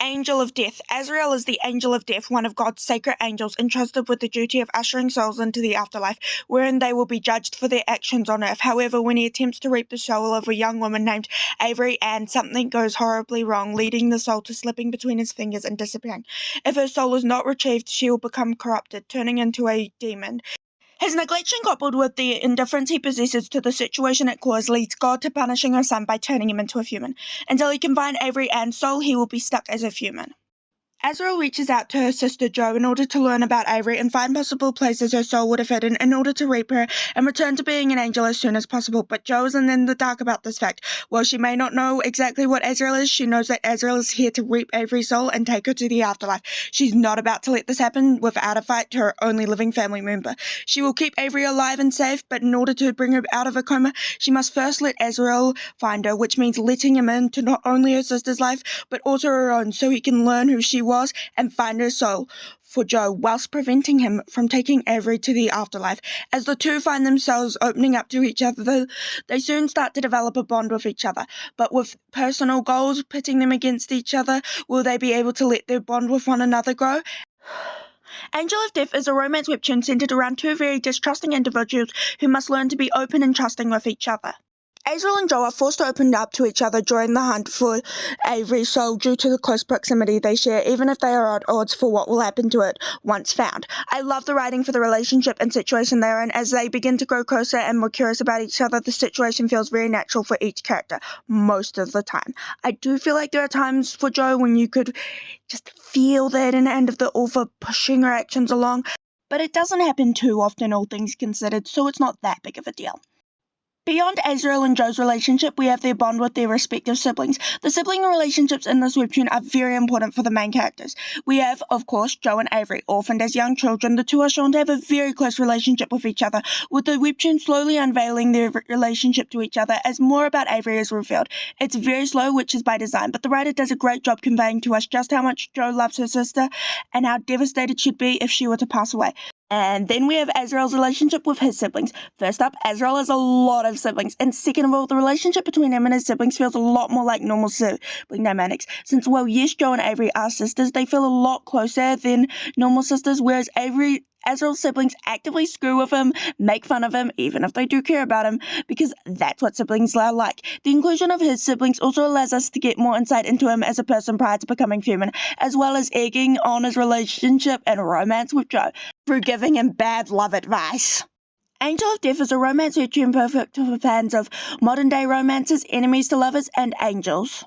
Angel of Death. Azrael is the Angel of Death, one of God's sacred angels entrusted with the duty of ushering souls into the afterlife, wherein they will be judged for their actions on earth. However, when he attempts to reap the soul of a young woman named Avery Ann, something goes horribly wrong, leading the soul to slipping between his fingers and disappearing. If her soul is not retrieved, she will become corrupted, turning into a demon. His neglection, coupled with the indifference he possesses to the situation it caused, leads God to punishing her son by turning him into a human. Until he can find Avery Ann's soul, he will be stuck as a human. Azrael reaches out to her sister Jo in order to learn about Avery and find possible places her soul would have hidden in order to reap her and return to being an angel as soon as possible, but Jo isn't in the dark about this fact. While she may not know exactly what Azrael is, she knows that Azrael is here to reap Avery's soul and take her to the afterlife. She's not about to let this happen without a fight to her only living family member. She will keep Avery alive and safe, but in order to bring her out of a coma, she must first let Azrael find her, which means letting him into not only her sister's life, but also her own, so he can learn who she was and find her soul for Jo, whilst preventing him from taking Avery to the afterlife. As the two find themselves opening up to each other, they soon start to develop a bond with each other. But with personal goals pitting them against each other, will they be able to let their bond with one another grow? Angel of Death is a romance webtoon centered around two very distrusting individuals who must learn to be open and trusting with each other. Azrael and Jo are forced to open up to each other during the hunt for Avery's soul due to the close proximity they share, even if they are at odds for what will happen to it once found. I love the writing for the relationship and situation they're in. As they begin to grow closer and more curious about each other, the situation feels very natural for each character, most of the time. I do feel like there are times for Jo when you could just feel that in the end of the author pushing her actions along, but it doesn't happen too often, all things considered, so it's not that big of a deal. Beyond Azrael and Jo's relationship, we have their bond with their respective siblings. The sibling relationships in this webtoon are very important for the main characters. We have, of course, Jo and Avery. Orphaned as young children, the two are shown to have a very close relationship with each other, with the webtoon slowly unveiling their relationship to each other as more about Avery is revealed. It's very slow, which is by design, but the writer does a great job conveying to us just how much Jo loves her sister and how devastated she'd be if she were to pass away. And then we have Azrael's relationship with his siblings. First up, Azrael has a lot of siblings. And second of all, the relationship between him and his siblings feels a lot more like normal sibling dynamics. Since, well, yes, Jo and Avery are sisters, they feel a lot closer than normal sisters, whereas Azrael's siblings actively screw with him, make fun of him, even if they do care about him, because that's what siblings are like. The inclusion of his siblings also allows us to get more insight into him as a person prior to becoming human, as well as egging on his relationship and romance with Jo through giving him bad love advice. Angel of Death is a romance webtoon perfect for fans of modern-day romances, enemies to lovers, and angels.